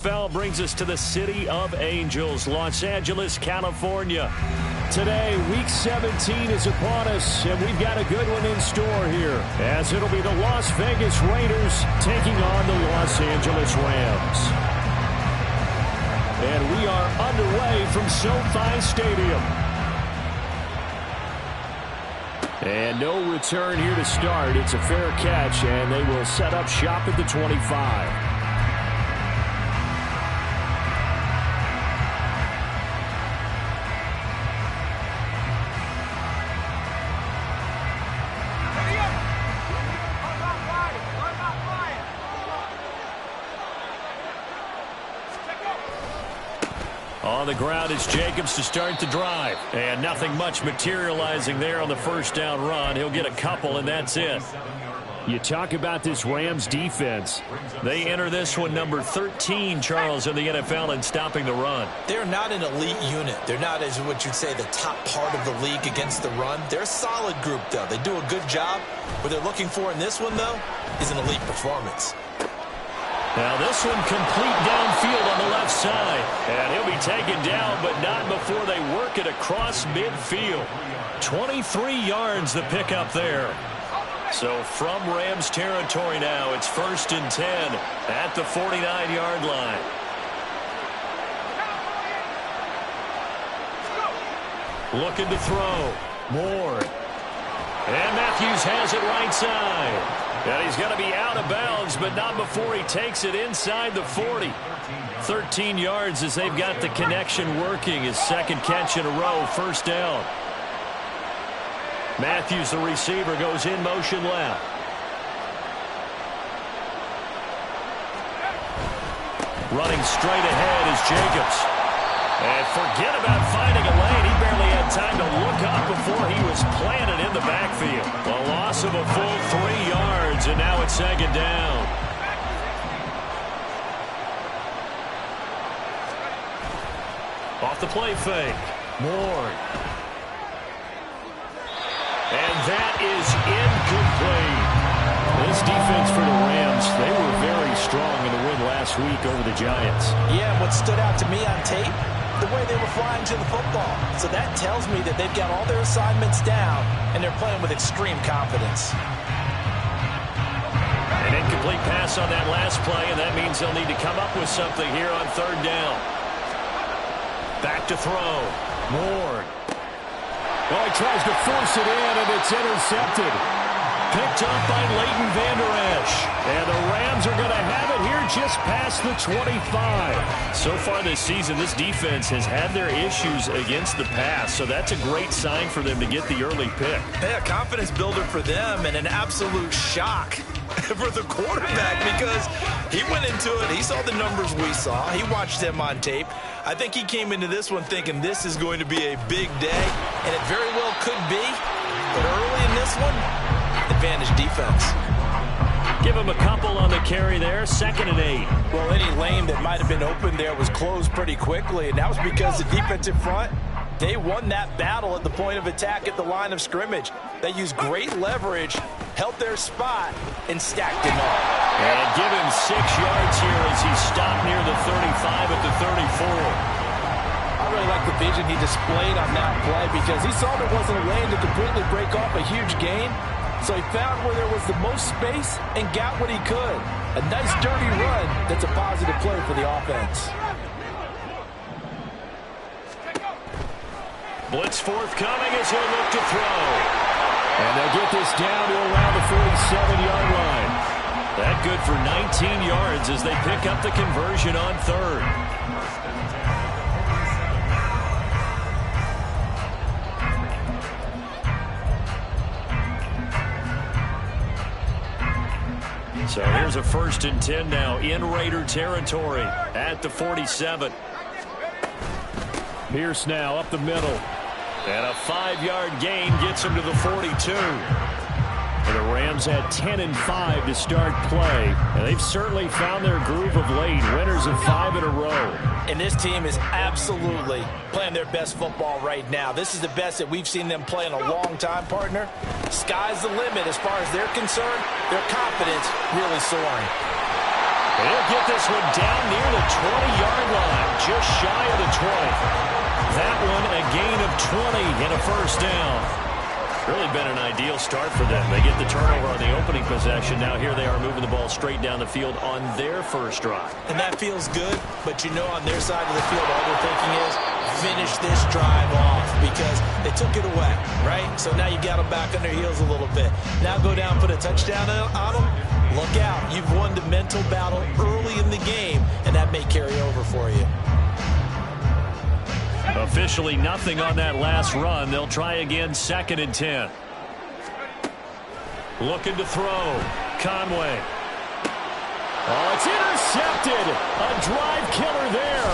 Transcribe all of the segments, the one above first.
NFL brings us to the City of Angels, Los Angeles, California. Today, Week 17 is upon us, and we've got a good one in store here, as it'll be the Las Vegas Raiders taking on the Los Angeles Rams. And we are underway from SoFi Stadium. And no return here to start. It's a fair catch, and they will set up shop at the 25. On the ground, it's Jacobs to start the drive. And nothing much materializing there on the first down run. He'll get a couple, and that's it. You talk about this Rams defense. They enter this one number 13, Charles, in the NFL in stopping the run. They're not an elite unit. They're not, as what you'd say, the top part of the league against the run. They're a solid group, though. They do a good job. What they're looking for in this one, though, is an elite performance. Now this one complete downfield on the left side. And he'll be taken down, but not before they work it across midfield. 23 yards the pickup there. So from Rams territory now, it's 1st and 10 at the 49-yard line. Looking to throw. Moore. And Matthews has it right side. And he's going to be out of bounds, but not before he takes it inside the 40. 13 yards as they've got the connection working. His second catch in a row, first down. Matthews, the receiver, goes in motion left. Running straight ahead is Jacobs. And forget about finding a lane. He barely had time to look up before he was planted in the backfield. A loss of a full 3 yards, and now it's second down. Off the play fake. Moore. And that is incomplete. This defense for the Rams, they were very strong in the win last week over the Giants. Yeah, what stood out to me on tape, the way they were flying to the football. So that tells me that they've got all their assignments down, and they're playing with extreme confidence. An incomplete pass on that last play, and that means they'll need to come up with something here on third down. Back to throw. Moore. Well, he tries to force it in, and it's intercepted. Picked up by Leighton Vander Esch. And the Rams are going to have it here just past the 25. So far this season, this defense has had their issues against the pass. So that's a great sign for them to get the early pick. Yeah, a confidence builder for them and an absolute shock for the quarterback because he went into it. He saw the numbers we saw. He watched them on tape. I think he came into this one thinking this is going to be a big day, and it very well could be. But early in this one, advantage defense. Give him a couple on the carry there. 2nd and 8. Well, any lane that might have been open there was closed pretty quickly, and that was because the defensive front, they won that battle at the point of attack at the line of scrimmage. They used great leverage, held their spot, and stacked it up. And give him 6 yards here as he stopped near the 35 at the 34. I really like the vision he displayed on that play because he saw there wasn't a lane to completely break off a huge gain. So he found where there was the most space and got what he could. A nice dirty run that's a positive play for the offense. Blitz forthcoming as he'll look to throw. And they'll get this down to around the 47-yard line. That good for 19 yards as they pick up the conversion on third. So here's a 1st and 10 now in Raider territory at the 47. Pierce now up the middle. And a 5-yard gain gets him to the 42. And the Rams had 10 and 5 to start play. And they've certainly found their groove of late. Winners of 5 in a row. And this team is absolutely playing their best football right now. This is the best that we've seen them play in a long time, partner. Sky's the limit as far as they're concerned. Their confidence really soaring. He'll get this one down near the 20-yard line, just shy of the 20. That one a gain of 20 and a first down. Really been an ideal start for them. They get the turnover on the opening possession. Now here they are moving the ball straight down the field on their first drive. And that feels good, but you know on their side of the field all they're thinking is finish this drive off because they took it away, right? So now you got them back on their heels a little bit. Now go down, put a touchdown on them. Look out. You've won the mental battle early in the game, and that may carry over for you. Officially nothing on that last run. They'll try again, 2nd and 10. Looking to throw. Conway. Oh, it's intercepted. A drive killer there.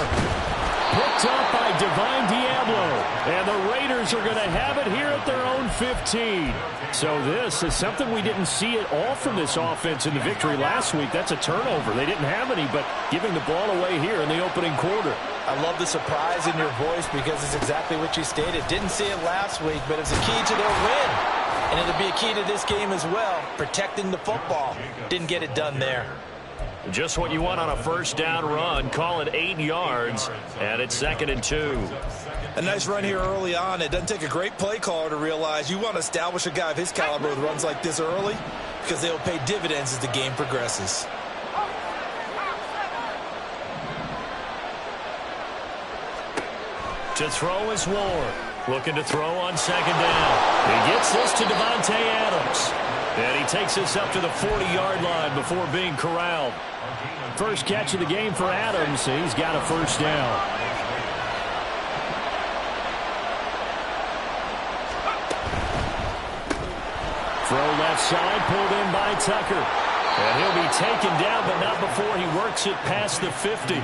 Picked up by Divine Diablo. And the Raiders are going to have it here at their own 15. So this is something we didn't see at all from this offense in the victory last week. That's a turnover. They didn't have any, but giving the ball away here in the opening quarter. I love the surprise in your voice because it's exactly what you stated. Didn't see it last week, but it's a key to their win. And it'll be a key to this game as well, protecting the football. Didn't get it done there. Just what you want on a first down run. Call it 8 yards, and it's 2nd and 2. A nice run here early on. It doesn't take a great play caller to realize you want to establish a guy of his caliber with runs like this early because they'll pay dividends as the game progresses. To throw is Ward. Looking to throw on 2nd down. He gets this to Davante Adams. And he takes this up to the 40-yard line before being corralled. First catch of the game for Adams. He's got a first down. Throw left side, pulled in by Tucker. And he'll be taken down, but not before he works it past the 50.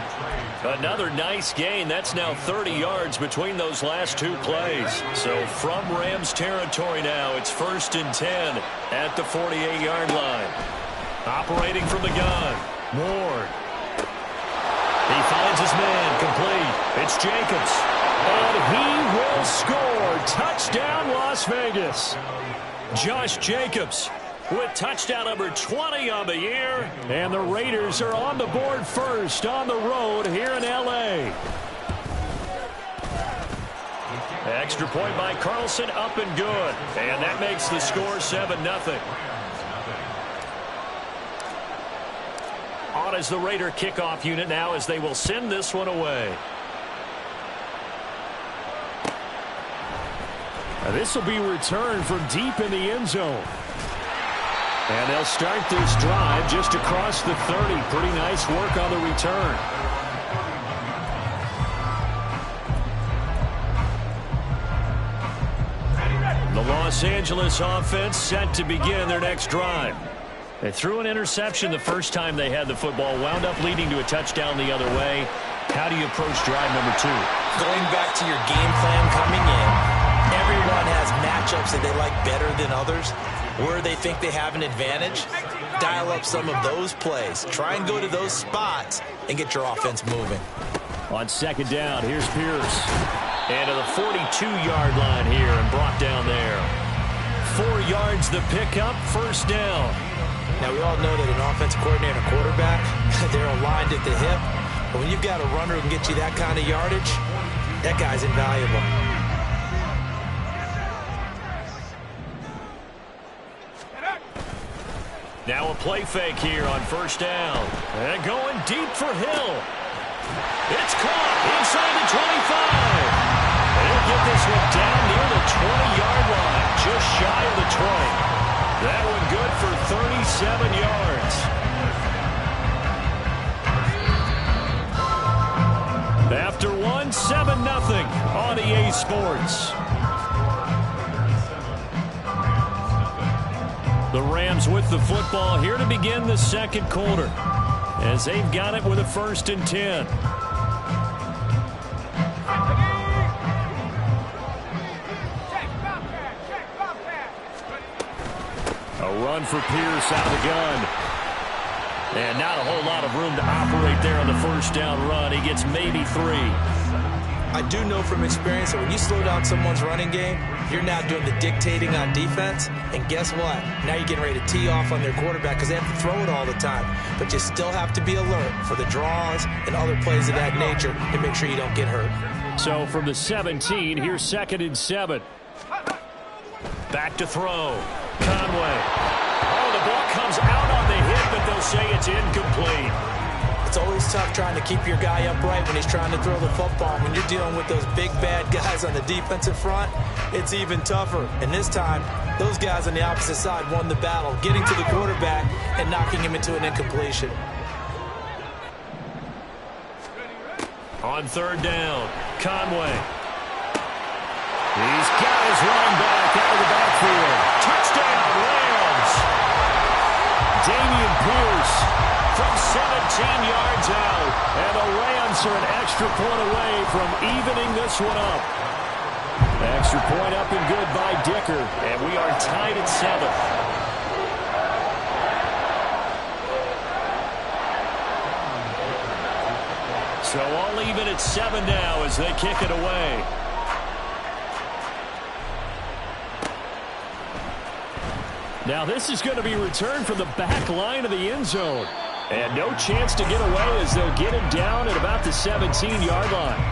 Another nice gain. That's now 30 yards between those last two plays. So from Rams territory now, it's 1st and 10 at the 48-yard line. Operating from the gun, Ward. He finds his man, complete. It's Jacobs. And he will score. Touchdown, Las Vegas. Josh Jacobs with touchdown number 20 on the year. And the Raiders are on the board first on the road here in L.A. Extra point by Carlson, up and good. And that makes the score 7-0. On as the Raider kickoff unit now as they will send this one away. This will be returned from deep in the end zone. And they'll start this drive just across the 30. Pretty nice work on the return. The Los Angeles offense set to begin their next drive. They threw an interception the first time they had the football, wound up leading to a touchdown the other way. How do you approach drive number 2? Going back to your game plan coming in, everyone has matchups that they like better than others. Where they think they have an advantage, dial up some of those plays. Try and go to those spots and get your offense moving. On 2nd down, here's Pierce. And to the 42-yard line here and brought down there. 4 yards the pickup, first down. Now, we all know that an offensive coordinator and a quarterback, they're aligned at the hip. But when you've got a runner who can get you that kind of yardage, that guy's invaluable. Now a play fake here on first down. And going deep for Hill. It's caught inside the 25. They'll get this one down near the 20-yard line, just shy of the 20. That one good for 37 yards. After one, 7-0 on EA Sports. The Rams with the football here to begin the second quarter as they've got it with a 1st and 10. A run for Pierce out of the gun. And not a whole lot of room to operate there on the first down run. He gets maybe 3. I do know from experience that when you slow down someone's running game, you're now doing the dictating on defense. And guess what? Now you're getting ready to tee off on their quarterback because they have to throw it all the time. But you still have to be alert for the draws and other plays of that nature to make sure you don't get hurt. So from the 17, here's 2nd and 7. Back to throw. Conway. Oh, the ball comes out on the hit, but they'll say it's incomplete. It's always tough trying to keep your guy upright when he's trying to throw the football. When you're dealing with those big, bad guys on the defensive front, it's even tougher. And this time, those guys on the opposite side won the battle, getting to the quarterback and knocking him into an incompletion. On 3rd down, Conway. He's got his running back out of the backfield. Touchdown, Rams. Damian Pierce from 17 yards out. And the Rams are an extra point away from evening this one up. Extra point up and good by Dicker. And we are tied at 7. So all even at 7 now as they kick it away. Now this is going to be returned from the back line of the end zone. And no chance to get away as they'll get him down at about the 17-yard line.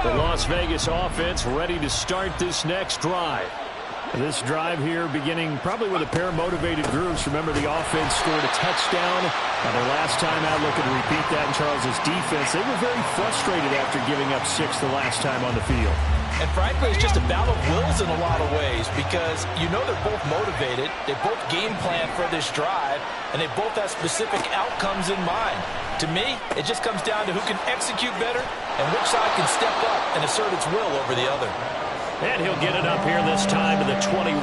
The Las Vegas offense ready to start this next drive. This drive here beginning probably with a pair of motivated groups. Remember, the offense scored a touchdown. Their last time out, looking to repeat that in Charles's defense. They were very frustrated after giving up 6 the last time on the field. And frankly, it's just a battle of wills in a lot of ways because you know they're both motivated. They both game plan for this drive, and they both have specific outcomes in mind. To me, it just comes down to who can execute better and which side can step up and assert its will over the other. And he'll get it up here this time to the 21.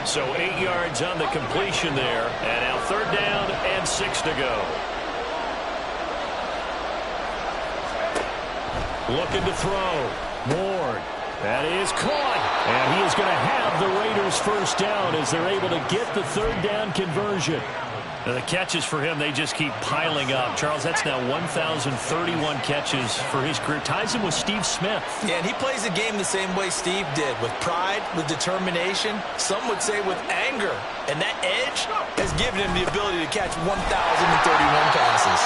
So 8 yards on the completion there. And now 3rd down and 6 to go. Looking to throw. Ward. That is caught. And he is going to have the Raiders first down as they're able to get the 3rd down conversion. Now the catches for him, they just keep piling up. Charles, that's now 1,031 catches for his career. Ties him with Steve Smith. Yeah, and he plays the game the same way Steve did, with pride, with determination, some would say with anger. And that edge has given him the ability to catch 1,031 passes.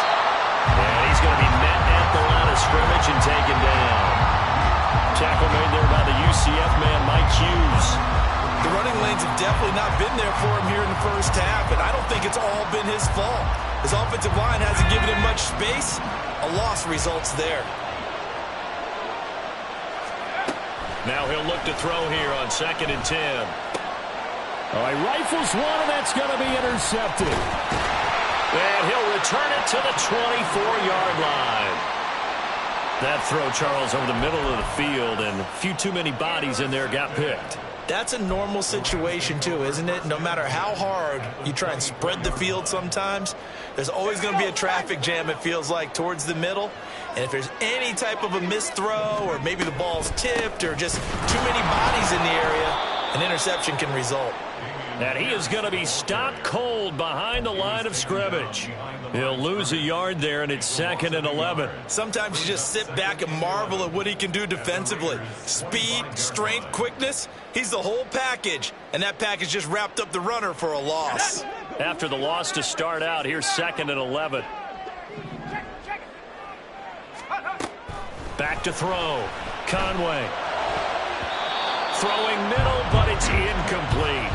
And he's going to be met at the line of scrimmage and taken down. Tackle made there by the UCF man, Mike Hughes. The running lanes have definitely not been there for him here in the first half, and I don't think it's all been his fault. His offensive line hasn't given him much space. A loss results there. Now he'll look to throw here on 2nd and 10. All right, rifles one, and that's going to be intercepted. And he'll return it to the 24-yard line. That throw, Charles, over the middle of the field, and a few too many bodies in there got picked. That's a normal situation, too, isn't it? No matter how hard you try and spread the field sometimes, there's always going to be a traffic jam, it feels like, towards the middle. And if there's any type of a missed throw or maybe the ball's tipped or just too many bodies in the area, an interception can result. And he is going to be stopped cold behind the line of scrimmage. He'll lose a yard there, and it's 2nd and 11. Sometimes you just sit back and marvel at what he can do defensively. Speed, strength, quickness, he's the whole package. And that package just wrapped up the runner for a loss. After the loss to start out, here's 2nd and 11. Back to throw. Conway. Throwing middle, but it's incomplete.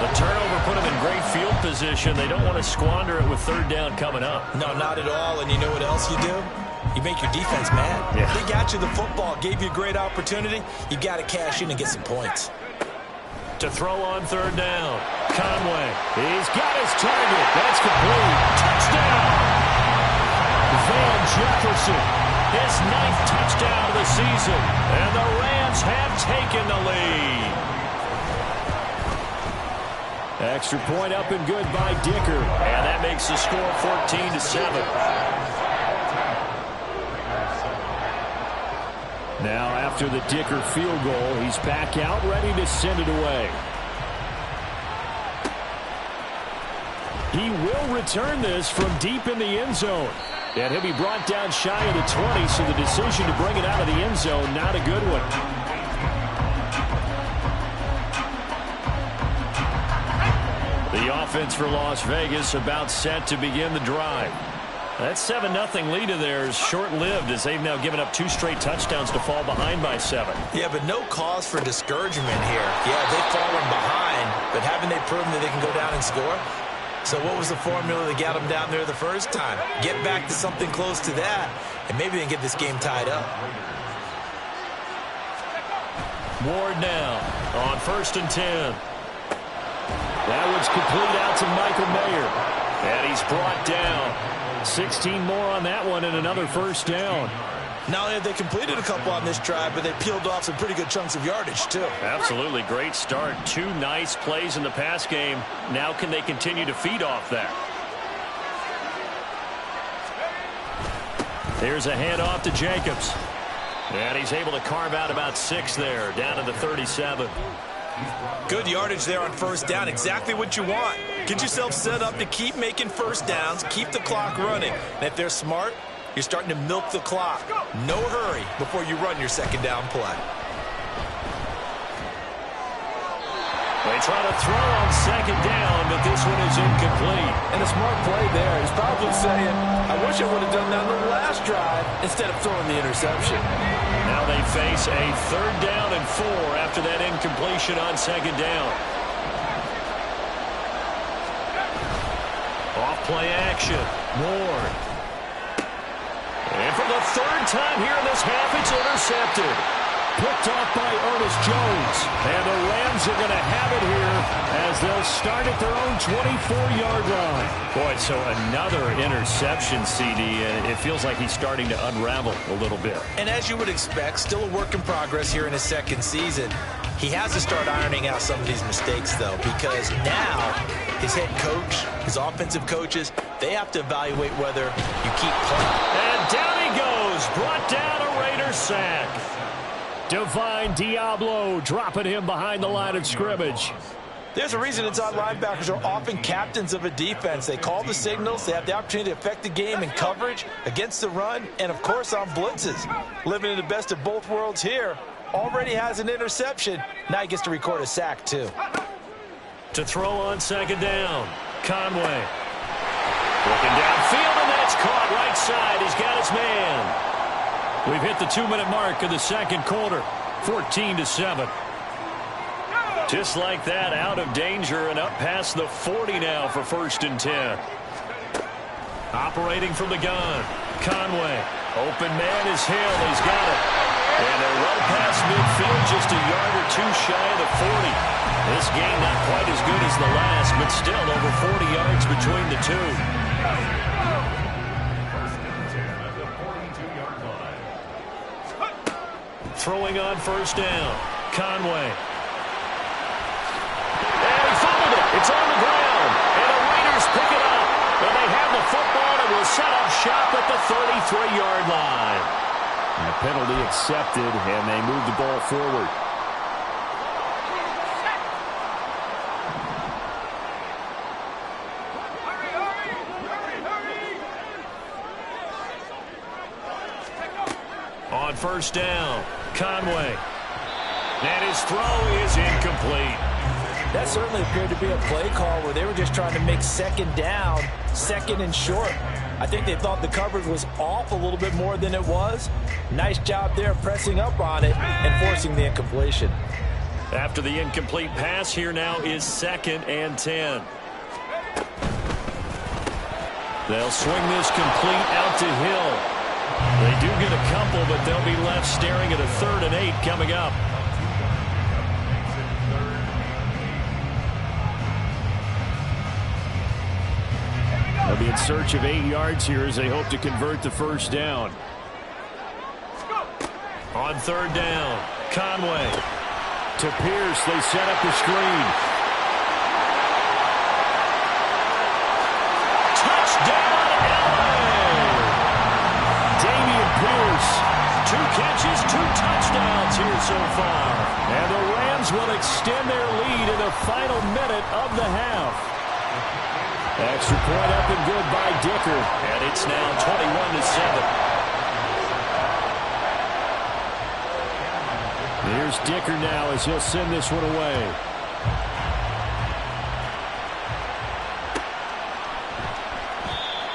The turnover put them in great field position. They don't want to squander it with 3rd down coming up. No, not at all. And you know what else you do? You make your defense mad. Yeah. They got you the football, gave you a great opportunity. You got to cash in and get some points. To throw on 3rd down. Conway. He's got his target. That's complete. Touchdown. Van Jefferson. His 9th touchdown of the season. And the Rams have taken the lead. Extra point up and good by Dicker. And that makes the score 14-7. Now after the Dicker field goal, he's back out ready to send it away. He will return this from deep in the end zone. And he'll be brought down shy of the 20, so the decision to bring it out of the end zone, not a good one. The offense for Las Vegas about set to begin the drive. That 7-0 lead of theirs short-lived as they've now given up 2 straight touchdowns to fall behind by 7. Yeah, but no cause for discouragement here. Yeah, they've fallen behind, but haven't they proven that they can go down and score? So what was the formula that got them down there the first time? Get back to something close to that, and maybe they can get this game tied up. Ward now on 1st and 10. That one's complete out to Michael Mayer. And he's brought down. 16 more on that one and another first down. Not only have they completed a couple on this drive, but they peeled off some pretty good chunks of yardage, too. Absolutely. Great start. 2 nice plays in the pass game. Now can they continue to feed off that? Here's a handoff to Jacobs. And he's able to carve out about 6 there, down to the 37. Good yardage there on first down. Exactly what you want. Get yourself set up to keep making first downs, keep the clock running. And if they're smart, you're starting to milk the clock. No hurry before you run your second down play. They try to throw on second down, but this one is incomplete. And a smart play there. He's probably saying, I wish I would have done that on the last drive instead of throwing the interception. Now they face a 3rd down and 4 after that incompletion on second down. Off play action. Ward. And for the 3rd time here in this half, it's intercepted. Picked off by Ernest Jones. And the Rams are going to have it here as they'll start at their own 24-yard line. Boy, so another interception, CD, and it feels like he's starting to unravel a little bit. And as you would expect, still a work in progress here in his 2nd season. He has to start ironing out some of these mistakes, though, because now his head coach, his offensive coaches, they have to evaluate whether you keep playing. And down he goes, brought down a Raider sack. Divine Diablo dropping him behind the line of scrimmage. There's a reason inside linebackers are often captains of a defense. They call the signals. They have the opportunity to affect the game in coverage, against the run, and, of course, on blitzes. Living in the best of both worlds here. Already has an interception. Now he gets to record a sack, too. To throw on second down, Conway. Looking downfield, and that's caught right side. He's got his man. We've hit the 2-minute mark of the 2nd quarter, 14-7. Just like that, out of danger and up past the 40 now for 1st and 10. Operating from the gun, Conway. Open man is Hill. He's got it. And they're well past midfield, just a yard or 2 shy of the 40. This game not quite as good as the last, but still over 40 yards between the two. Throwing on first down, Conway. And he fumbled it. It's on the ground. And the Raiders pick it up. And they have the football and will set up shop at the 33-yard line. And the penalty accepted, and they move the ball forward. On first down, Conway. And his throw is incomplete. That certainly appeared to be a play call where they were just trying to make second down, 2nd and short. I think they thought the coverage was off a little bit more than it was. Nice job there pressing up on it and forcing the incompletion. After the incomplete pass, here now is 2nd and 10. They'll swing this complete out to Hill. They do get a couple, but they'll be left staring at a 3rd and 8 coming up. They'll be in search of 8 yards here as they hope to convert the first down. On 3rd down, Conway. To Pierce, they set up the screen. Touchdown, LA! Dameon Pierce, 2 catches, 2 touchdowns here so far. And the Rams will extend their lead in the final minute of the half. Extra point up and good by Dicker. And it's now 21-7. Here's Dicker now as he'll send this one away.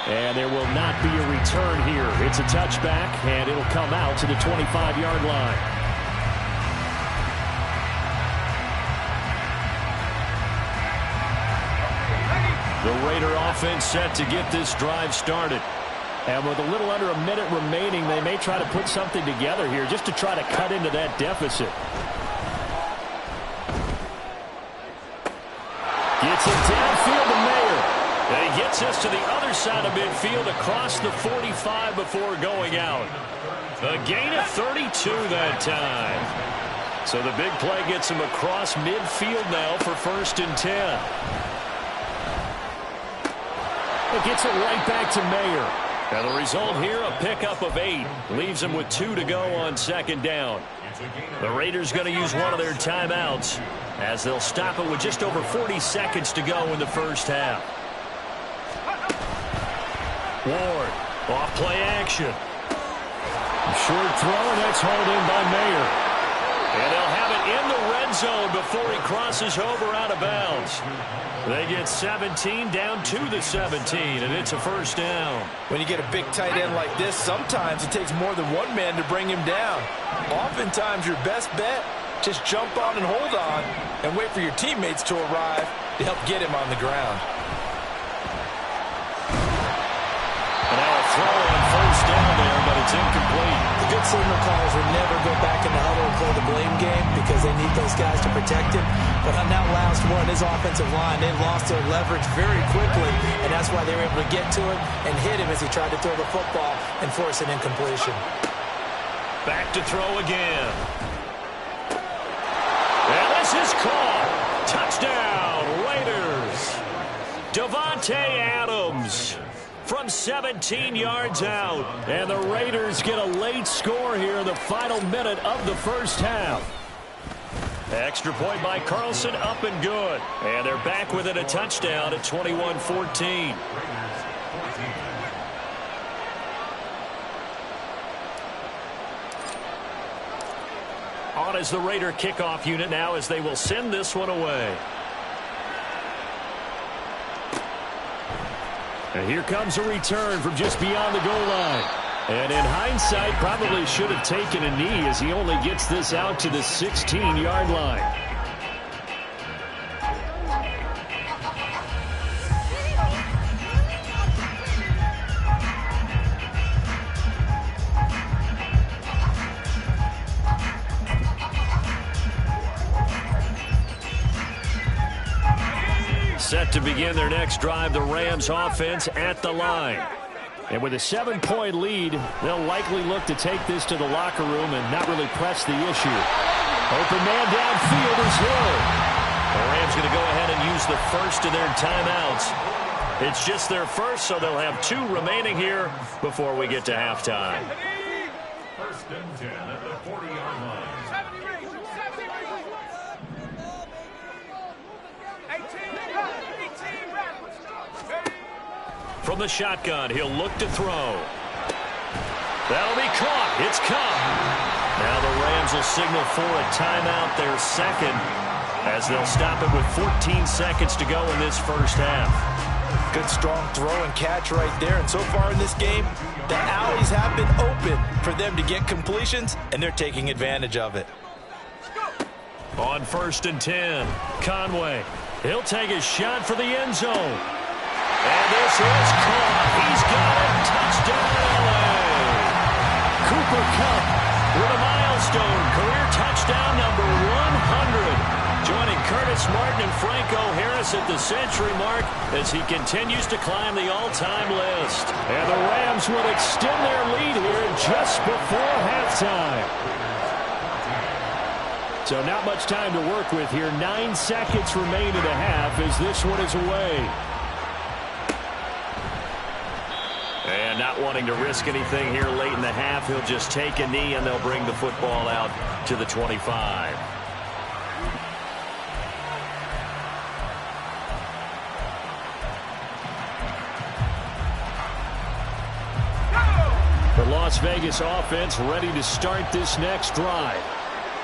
And there will not be a return here. It's a touchback, and it'll come out to the 25-yard line. The Raider offense set to get this drive started. And with a little under a minute remaining, they may try to put something together here just to try to cut into that deficit. Gets it downfield to Mayer. And he gets us to the other side of midfield across the 45 before going out. A gain of 32 that time. So the big play gets him across midfield now for 1st and 10. It gets it right back to Mayer. And the result here, a pickup of 8. Leaves him with 2 to go on 2nd down. The Raiders going to use one of their timeouts as they'll stop it with just over 40 seconds to go in the first half. Ward, off play action. Short throw, and that's hauled in by Mayer. And they'll have it in the red zone before he crosses over out of bounds. They get 17 down to the 17, and it's a 1st down. When you get a big tight end like this, sometimes it takes more than one man to bring him down. Oftentimes, your best bet, just jump on and hold on and wait for your teammates to arrive to help get him on the ground. And now a throw on 1st down there, but it's incomplete. The good signal callers will never go back in the huddle and play the blame game because they need those guys to protect him. But on that last one, his offensive line, they lost their leverage very quickly, and that's why they were able to get to him and hit him as he tried to throw the football and force an incompletion. Back to throw again. And this is caught. Touchdown, Raiders. Davante Adams from 17 yards out. And the Raiders get a late score here in the final minute of the first half. Extra point by Carlson, up and good. And they're back within a touchdown at 21-14. On is the Raider kickoff unit now as they will send this one away. And here comes a return from just beyond the goal line. And in hindsight, probably should have taken a knee as he only gets this out to the 16-yard line. Set to begin their next drive, the Rams offense at the line. And with a 7-point lead, they'll likely look to take this to the locker room and not really press the issue. Open man downfield is Hill. The Rams going to go ahead and use the first of their timeouts. It's just their first, so they'll have 2 remaining here before we get to halftime. 1st and 10 at the 40-yard line. From the shotgun, he'll look to throw. That'll be caught. It's caught. Now the Rams will signal for a timeout, their second, as they'll stop it with 14 seconds to go in this first half. Good strong throw and catch right there. And so far in this game, the alleys have been open for them to get completions, and they're taking advantage of it. On 1st and 10, Conway. He'll take a shot for the end zone. And this is caught. He's got it. Touchdown, LA. Cooper Kupp with a milestone career touchdown number 100. Joining Curtis Martin and Franco Harris at the century mark as he continues to climb the all-time list. And the Rams would extend their lead here just before halftime. So not much time to work with here. 9 seconds remain in the half as this one is away. And not wanting to risk anything here late in the half, he'll just take a knee and they'll bring the football out to the 25. Las Vegas offense ready to start this next drive.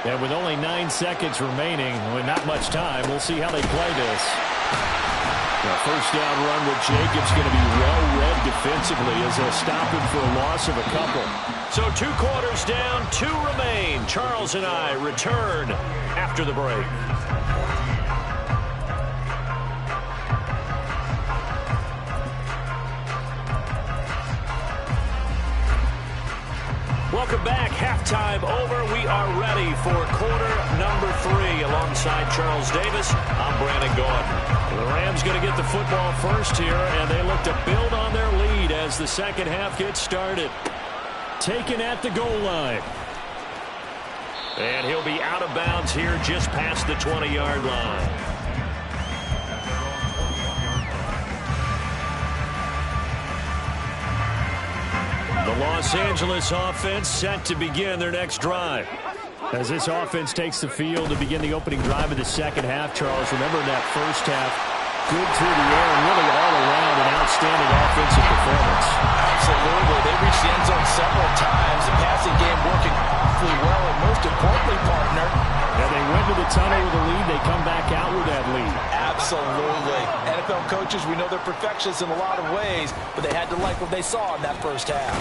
And with only 9 seconds remaining, with not much time, we'll see how they play this. The first down run with Jacobs going to be well read defensively as they'll stop him for a loss of a couple. So 2 quarters down, 2 remain. Charles and I return after the break. Welcome back. Halftime over. We are ready for quarter number 3 alongside Charles Davis. I'm Brandon Gaudin. The Rams going to get the football first here, and they look to build on their lead as the second half gets started. Taken at the goal line. And he'll be out of bounds here just past the 20-yard line. The Los Angeles offense set to begin their next drive. As this offense takes the field to begin the opening drive of the second half, Charles, remember that first half, good through the air and really all around an outstanding offensive performance. Absolutely. They reached the end zone several times. The passing game working awfully well, and most importantly, partner, and they went to the tunnel with a lead. They come back out with that lead. Absolutely. NFL coaches, we know they're perfectionists in a lot of ways, but they had to like what they saw in that first half.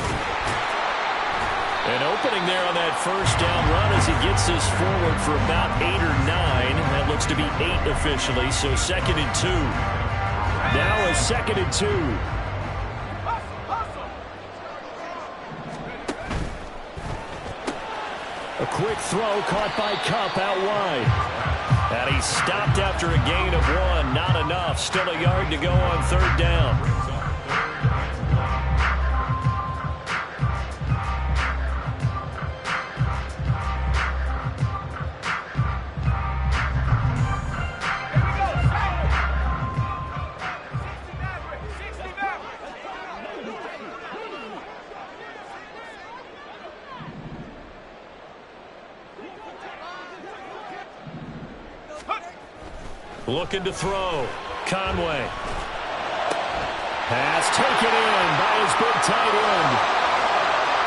An opening there on that first down run as he gets this forward for about 8 or 9. That looks to be 8 officially, so 2nd and 2. Now a 2nd and 2. A quick throw caught by Kupp out wide. And he stopped after a gain of 1. Not enough. Still a yard to go on 3rd down. Looking to throw. Conway. Pass taken in by his big tight end.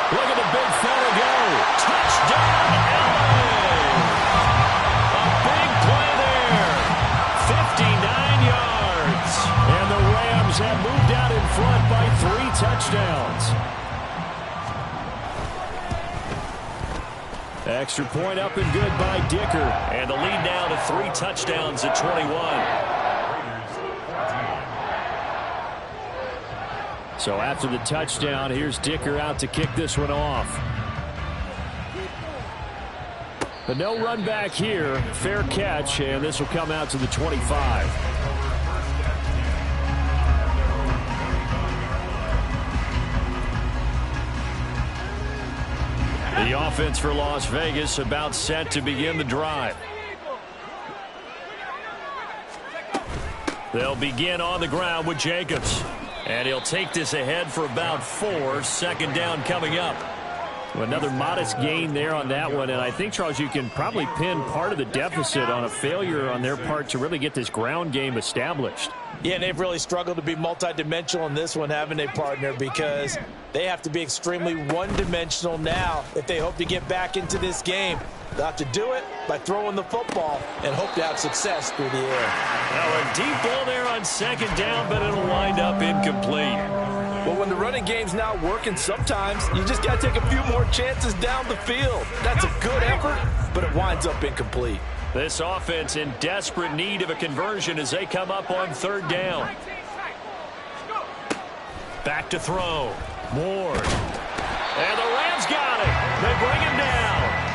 Look at the big fella go. Touchdown, LA! A big play there. 59 yards. And the Rams have moved out in front by 3 touchdowns. Extra point up and good by Dicker. And the lead now to 3 touchdowns at 21. So after the touchdown, here's Dicker out to kick this one off. But no run back here. Fair catch, and this will come out to the 25. The offense for Las Vegas about set to begin the drive. They'll begin on the ground with Jacobs. And he'll take this ahead for about 4. 2nd down coming up. Another modest gain there on that one. And I think, Charles, you can probably pin part of the deficit on a failure on their part to really get this ground game established. Yeah, and they've really struggled to be multidimensional in this one, haven't they, partner? Because they have to be extremely one-dimensional now if they hope to get back into this game. They'll have to do it by throwing the football and hope to have success through the air. Now a deep ball there on 2nd down, but it'll wind up incomplete. Well, when the running game's not working, sometimes you just got to take a few more chances down the field. That's a good effort, but it winds up incomplete. This offense in desperate need of a conversion as they come up on 3rd down. Back to throw. Moore. And the Rams got it. They bring him down.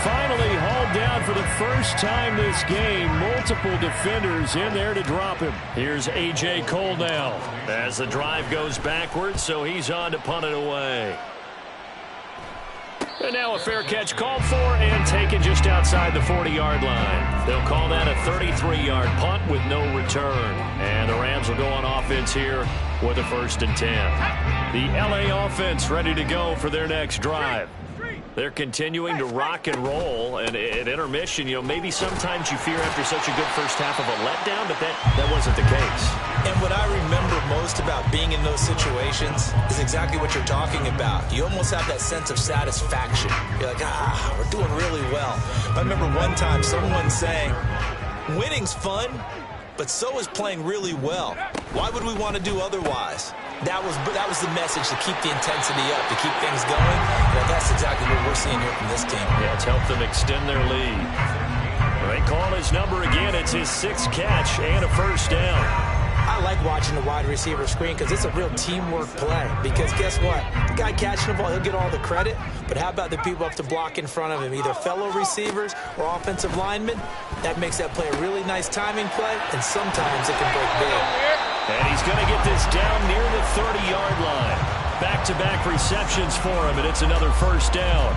Finally hauled down for the first time this game. Multiple defenders in there to drop him. Here's A.J. Cole now as the drive goes backwards, so he's on to punt it away. And now a fair catch called for and taken just outside the 40-yard line. They'll call that a 33-yard punt with no return. And the Rams will go on offense here with a 1st and 10. The L.A. offense ready to go for their next drive. They're continuing to rock and roll, and at intermission, maybe sometimes you fear after such a good first half of a letdown, but that wasn't the case. And what I remember most about being in those situations is exactly what you're talking about. You almost have that sense of satisfaction. You're like, we're doing really well. I remember one time someone saying, winning's fun, but so is playing really well. Why would we want to do otherwise? That was the message, to keep the intensity up, to keep things going. And that's exactly what we're seeing here from this team. Yeah, it's helped them extend their lead. They call his number again. It's his 6th catch and a first down. I like watching the wide receiver screen because it's a real teamwork play. Because guess what? The guy catching the ball, he'll get all the credit. But how about the people up to block in front of him, either fellow receivers or offensive linemen? That makes that play a really nice timing play, and sometimes it can break big. And he's going to get this down near the 30-yard line. Back-to-back receptions for him, and it's another first down.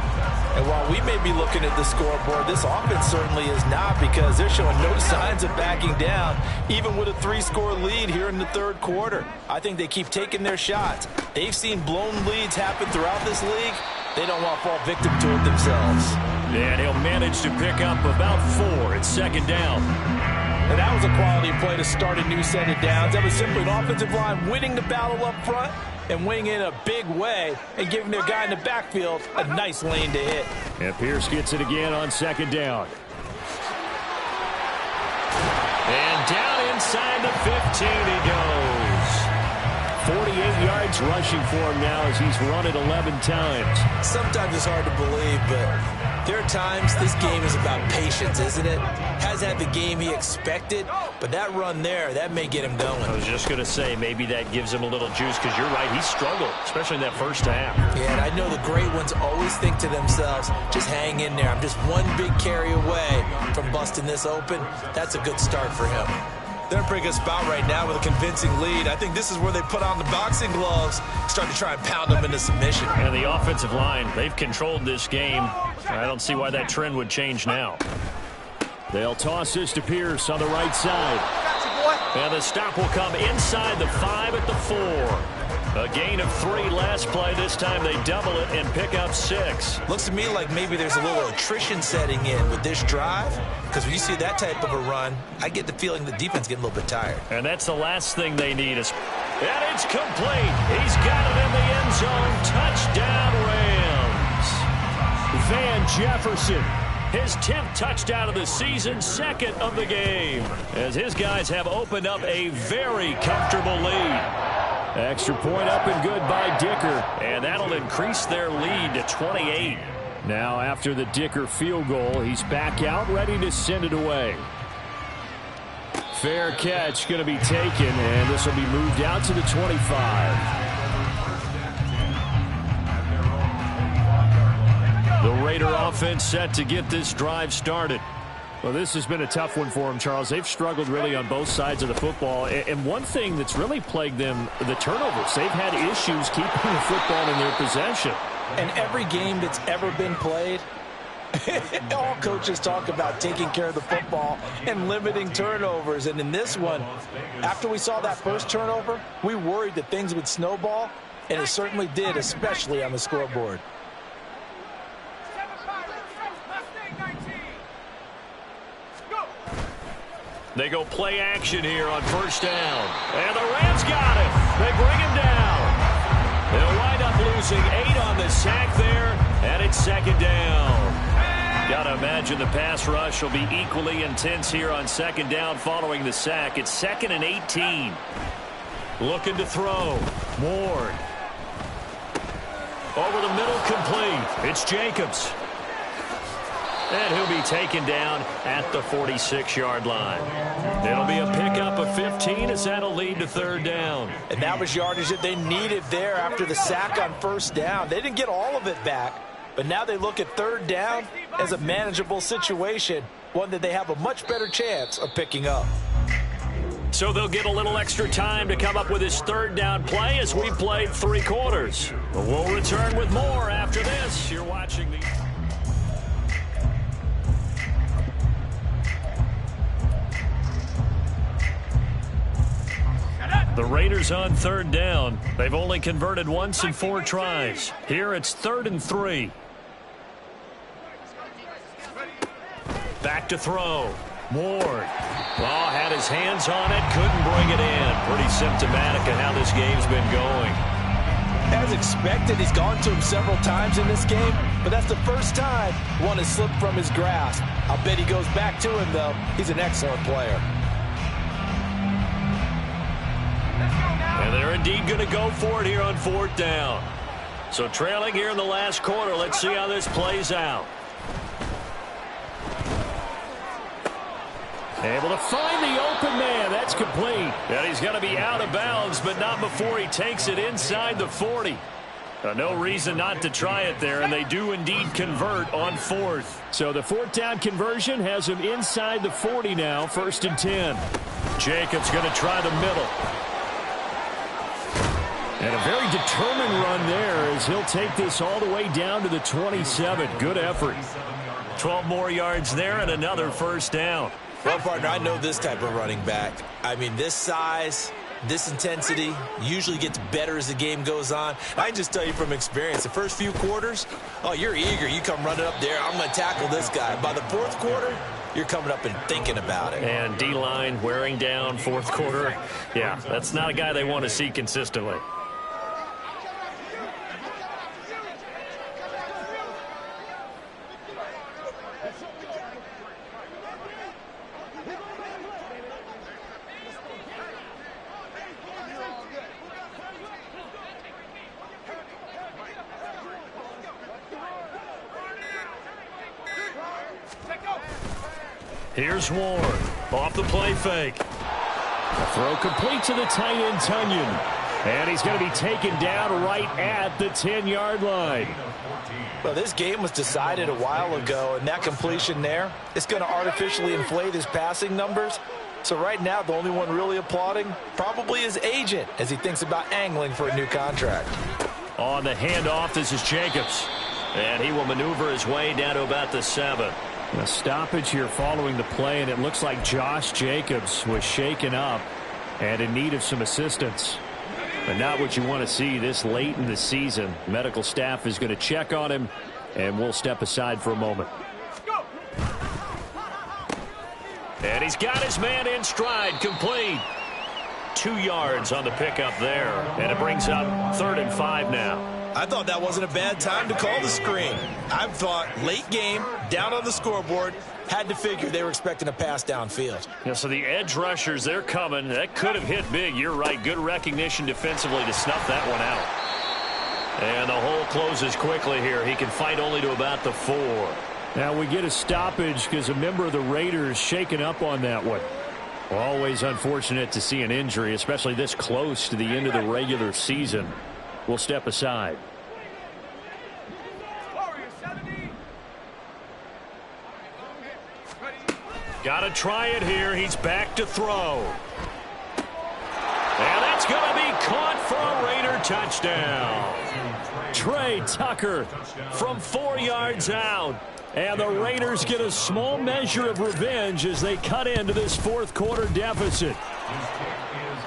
And while we may be looking at the scoreboard, this offense certainly is not, because they're showing no signs of backing down, even with a 3-score lead here in the third quarter. I think they keep taking their shots. They've seen blown leads happen throughout this league. They don't want to fall victim to it themselves. And he'll manage to pick up about 4 at second down. And that was a quality play to start a new set of downs. That was simply an offensive line winning the battle up front and winning in a big way and giving their guy in the backfield a nice lane to hit. And Pierce gets it again on second down. And down inside the 15 he goes. 48 yards rushing for him now as he's run it 11 times. Sometimes it's hard to believe, but there are times this game is about patience, isn't it? Hasn't had the game he expected, but that run there, that may get him going. I was just going to say, maybe that gives him a little juice, because you're right, he struggled, especially in that first half. Yeah, and I know the great ones always think to themselves, just hang in there. I'm just one big carry away from busting this open. That's a good start for him. They're in a pretty good spot right now with a convincing lead. I think this is where they put on the boxing gloves, start to try and pound them into submission. And the offensive line, they've controlled this game. I don't see why that trend would change now. They'll toss this to Pierce on the right side. And the stop will come inside the 5 at the 4. A gain of 3 last play. This time they double it and pick up 6. Looks to me like maybe there's a little attrition setting in with this drive, because when you see that type of a run, I get the feeling the defense getting a little bit tired. And that's the last thing they need. And it's complete. He's got it in the end zone. Touchdown, Rams. Van Jefferson, his 10th touchdown of the season, 2nd of the game, as his guys have opened up a very comfortable lead. Extra point up and good by Dicker, and that'll increase their lead to 28. Now, after the Dicker field goal, he's back out, ready to send it away. Fair catch going to be taken, and this will be moved out to the 25. The Raider offense set to get this drive started. Well, this has been a tough one for them, Charles. They've struggled really on both sides of the football. And one thing that's really plagued them, the turnovers. They've had issues keeping the football in their possession. And every game that's ever been played, all coaches talk about taking care of the football and limiting turnovers. And in this one, after we saw that first turnover, we worried that things would snowball, and it certainly did, especially on the scoreboard. They go play action here on first down. And the Rams got it. They bring him down. They'll wind up losing 8 on the sack there, and it's second down. Got to imagine the pass rush will be equally intense here on second down following the sack. It's 2nd and 18. Looking to throw. Ward. Over the middle, complete. It's Jacobs. And he'll be taken down at the 46-yard line. It'll be a pickup of 15 as that'll lead to third down. And that was yardage that they needed there after the sack on first down. They didn't get all of it back, but now they look at third down as a manageable situation, one that they have a much better chance of picking up. So they'll get a little extra time to come up with his third down play as we played 3 quarters. We'll return with more after this. You're watching the... The Raiders on third down. They've only converted once in 4 tries. Here it's 3rd and 3. to throw. Ward. Oh, had his hands on it. Couldn't bring it in. Pretty symptomatic of how this game's been going. As expected, he's gone to him several times in this game, but that's the first time one has slipped from his grasp. I'll bet he goes back to him, though. He's an excellent player. And they're indeed going to go for it here on 4th down. So trailing here in the last quarter. Let's see how this plays out. Able to find the open man. That's complete. And he's going to be out of bounds, but not before he takes it inside the 40. No reason not to try it there, and they do indeed convert on 4th. So the 4th down conversion has him inside the 40 now, 1st and 10. Jacobs going to try the middle. And a very determined run there as he'll take this all the way down to the 27. Good effort. 12 more yards there and another 1st down. Well, partner, I know this type of running back. I mean, this size, this intensity usually gets better as the game goes on. I can just tell you from experience, the first few quarters, oh, you're eager. You come running up there, I'm going to tackle this guy. By the 4th quarter, you're coming up and thinking about it. And D-line wearing down 4th quarter. Yeah, that's not a guy they want to see consistently. Here's Ward. Off the play fake. A throw complete to the tight end, Tunyon. And he's going to be taken down right at the 10-yard line. Well, this game was decided a while ago, and that completion there, it's going to artificially inflate his passing numbers. So right now, the only one really applauding probably his agent as he thinks about angling for a new contract. On the handoff, this is Jacobs. And he will maneuver his way down to about the 7. A stoppage here following the play, and it looks like Josh Jacobs was shaken up and in need of some assistance. But not what you want to see this late in the season. Medical staff is going to check on him, and we'll step aside for a moment. And he's got his man in stride, complete. 2 yards on the pickup there, and it brings up 3rd and 5 now. I thought that wasn't a bad time to call the screen. I thought late game, down on the scoreboard, had to figure they were expecting a pass downfield. Yeah, so the edge rushers, they're coming. That could have hit big. You're right. Good recognition defensively to snuff that one out. And the hole closes quickly here. He can fight only to about the 4. Now we get a stoppage because a member of the Raiders shaken up on that one. Always unfortunate to see an injury, especially this close to the end of the regular season. We'll step aside. Got to try it here. He's back to throw. And that's going to be caught for a Raider touchdown. Trey Tucker from 4 yards out. And the Raiders get a small measure of revenge as they cut into this 4th quarter deficit.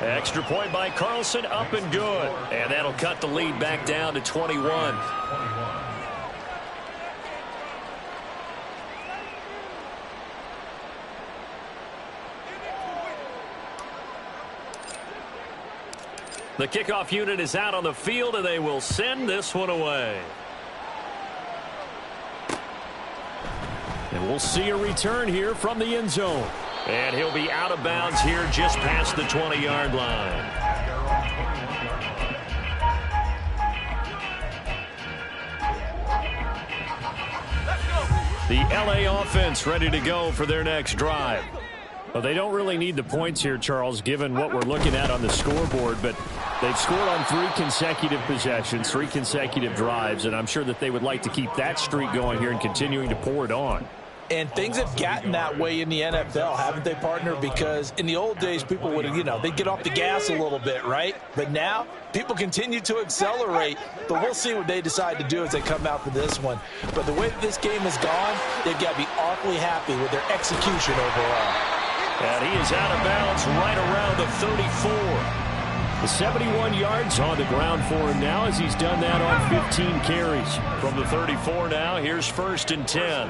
Extra point by Carlson, up and good. And that'll cut the lead back down to 21. The kickoff unit is out on the field, and they will send this one away. And we'll see a return here from the end zone. And he'll be out of bounds here just past the 20-yard line. The LA offense ready to go for their next drive. Well, they don't really need the points here, Charles, given what we're looking at on the scoreboard, but they've scored on 3 consecutive possessions, 3 consecutive drives, and I'm sure that they would like to keep that streak going here and continuing to pour it on. And things have gotten that way in the NFL, haven't they, partner? Because in the old days, people would, they'd get off the gas a little bit, right? But now, people continue to accelerate. But we'll see what they decide to do as they come out for this one. But the way that this game has gone, they've got to be awfully happy with their execution overall. And he is out of bounds right around the 34. The 71 yards on the ground for him now as he's done that on 15 carries. From the 34 now, here's 1st and 10.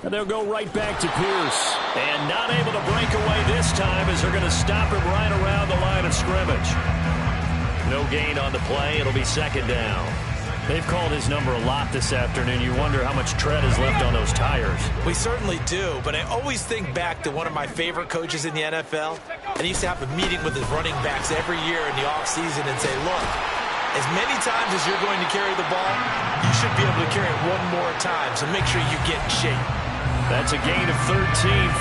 And they'll go right back to Pierce. And not able to break away this time as they're going to stop him right around the line of scrimmage. No gain on the play. It'll be second down. They've called his number a lot this afternoon. You wonder how much tread is left on those tires. We certainly do, but I always think back to one of my favorite coaches in the NFL. And he used to have a meeting with his running backs every year in the offseason and say, look, as many times as you're going to carry the ball, you should be able to carry it one more time, so make sure you get in shape. That's a gain of 13,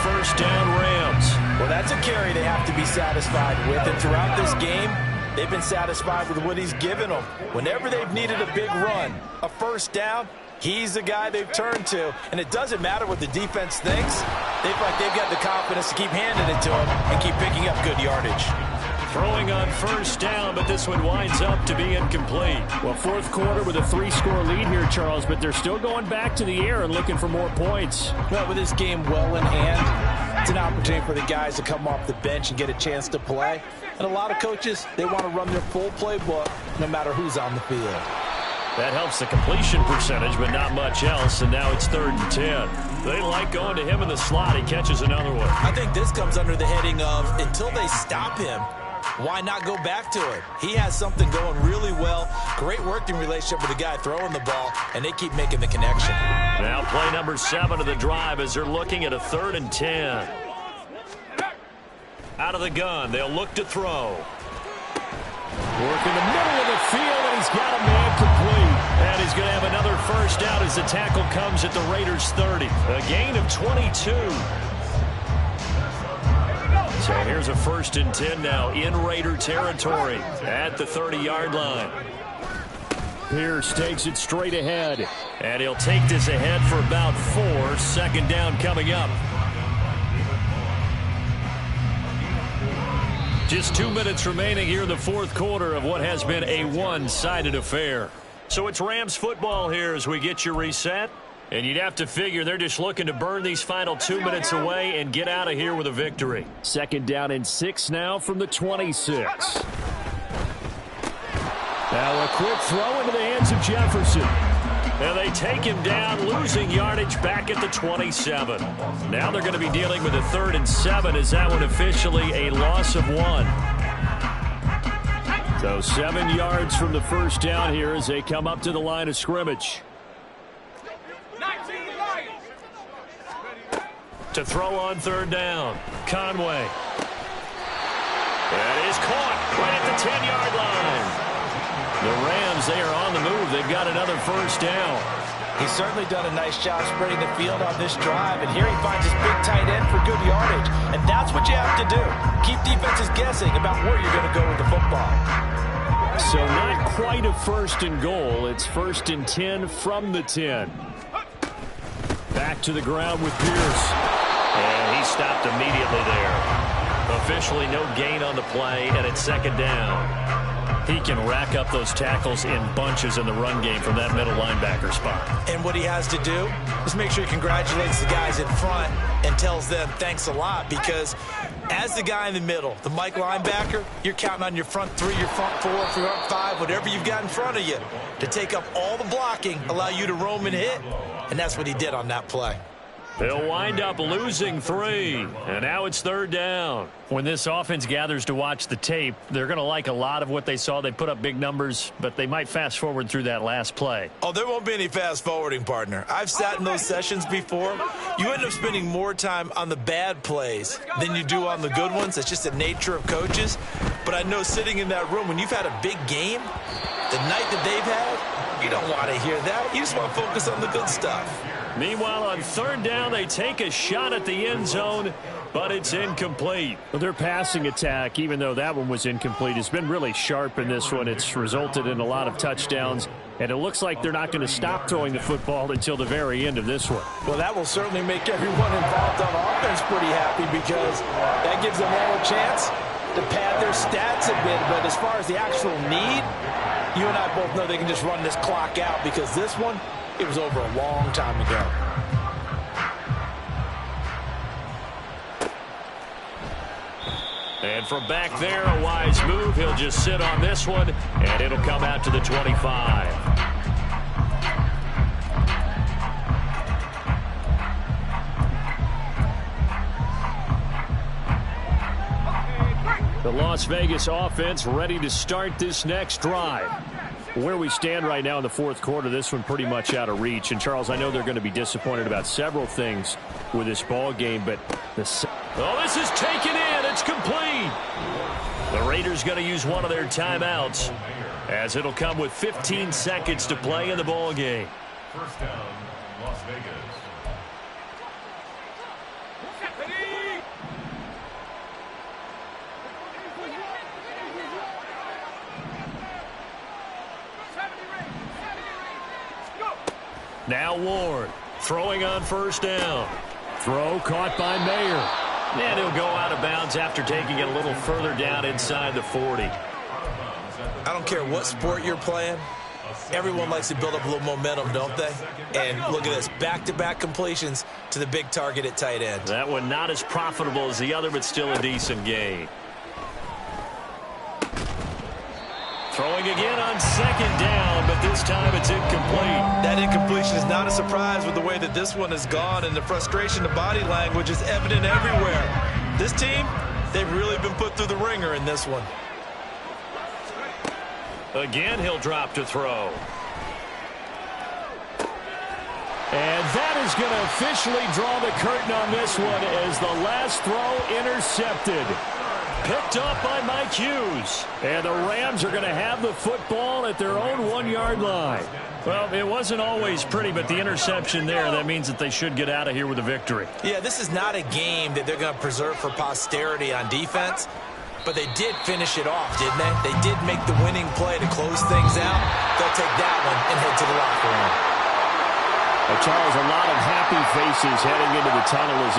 first down Rams. Well, that's a carry they have to be satisfied with. And throughout this game, they've been satisfied with what he's given them. Whenever they've needed a big run, a first down, he's the guy they've turned to. And it doesn't matter what the defense thinks. They feel like they've got the confidence to keep handing it to him and keep picking up good yardage. Throwing on first down, but this one winds up to be incomplete. Well, fourth quarter with a 3-score lead here, Charles, but they're still going back to the air and looking for more points. Well, with this game well in hand, it's an opportunity for the guys to come off the bench and get a chance to play. And a lot of coaches, they want to run their full playbook no matter who's on the field. That helps the completion percentage, but not much else, and now it's 3rd and 10. They like going to him in the slot. He catches another one. I think this comes under the heading of, until they stop him, why not go back to it? He has something going really well. Great working relationship with the guy throwing the ball, and they keep making the connection. Now play number 7 of the drive as they're looking at a 3rd and 10. Out of the gun, they'll look to throw. Work in the middle of the field, and he's got a man complete. And he's going to have another first down as the tackle comes at the Raiders' 30. A gain of 22. So here's a 1st and 10 now in Raider territory at the 30-yard line. Pierce takes it straight ahead, and he'll take this ahead for about 4. 2nd down coming up. Just 2 minutes remaining here in the fourth quarter of what has been a one-sided affair. So it's Rams football here as we get you reset. And you'd have to figure they're just looking to burn these final 2 minutes away and get out of here with a victory. 2nd down and 6 now from the 26. Now a quick throw into the hands of Jefferson. And they take him down, losing yardage back at the 27. Now they're going to be dealing with a 3rd and 7 as that one officially a loss of 1. So 7 yards from the first down here as they come up to the line of scrimmage. To throw on 3rd down, Conway. That is caught right at the 10-yard line. The Rams, they are on the move. They've got another first down. He's certainly done a nice job spreading the field on this drive, and here he finds his big tight end for good yardage. And that's what you have to do. Keep defenses guessing about where you're going to go with the football. So not quite a 1st and goal. It's 1st and 10 from the 10. Back to the ground with Pierce. And he stopped immediately there. Officially no gain on the play, and it's 2nd down. He can rack up those tackles in bunches in the run game from that middle linebacker spot. And what he has to do is make sure he congratulates the guys in front and tells them thanks a lot, because as the guy in the middle, the Mike linebacker, you're counting on your front 3, your front 4, front 5, whatever you've got in front of you to take up all the blocking, allow you to roam and hit. And that's what he did on that play. They'll wind up losing 3, and now it's 3rd down. When this offense gathers to watch the tape, they're going to like a lot of what they saw. They put up big numbers, but they might fast forward through that last play. Oh, there won't be any fast forwarding, partner. I've sat in those sessions before. You end up spending more time on the bad plays than you do on the good ones. It's just the nature of coaches. But I know sitting in that room, when you've had a big game, the night that they've had, you don't want to hear that. You just want to focus on the good stuff. Meanwhile, on 3rd down, they take a shot at the end zone, but it's incomplete. Well, their passing attack, even though that one was incomplete, has been really sharp in this one. It's resulted in a lot of touchdowns, and it looks like they're not going to stop throwing the football until the very end of this one. Well, that will certainly make everyone involved on offense pretty happy, because that gives them all a chance to pad their stats a bit. But as far as the actual need, you and I both know they can just run this clock out, because this one, it was over a long time ago. And from back there, a wise move. He'll just sit on this one, and it'll come out to the 25. The Las Vegas offense ready to start this next drive. Where we stand right now in the fourth quarter, this one pretty much out of reach. And, Charles, I know they're going to be disappointed about several things with this ball game, but this is taken in. It's complete. The Raiders going to use one of their timeouts, as it'll come with 15 seconds to play in the ball game. First down, Las Vegas. Now Ward throwing on first down. Throw caught by Mayer. And he'll go out of bounds after taking it a little further down inside the 40. I don't care what sport you're playing. Everyone likes to build up a little momentum, don't they? And look at this, back-to-back completions to the big target at tight end. That one not as profitable as the other, but still a decent gain. Throwing again on second down, but this time it's incomplete. That incompletion is not a surprise with the way that this one has gone, and the frustration, the body language is evident everywhere. This team, they've really been put through the ringer in this one. Again, he'll drop to throw. And that is going to officially draw the curtain on this one as the last throw intercepted. Picked up by Mike Hughes. And the Rams are going to have the football at their own 1-yard line. Well, it wasn't always pretty, but the interception there, that means that they should get out of here with a victory. Yeah, this is not a game that they're going to preserve for posterity on defense, but they did finish it off, didn't they? They did make the winning play to close things out. They'll take that one and head to the locker room. Charles, a lot of happy faces heading into the tunnel as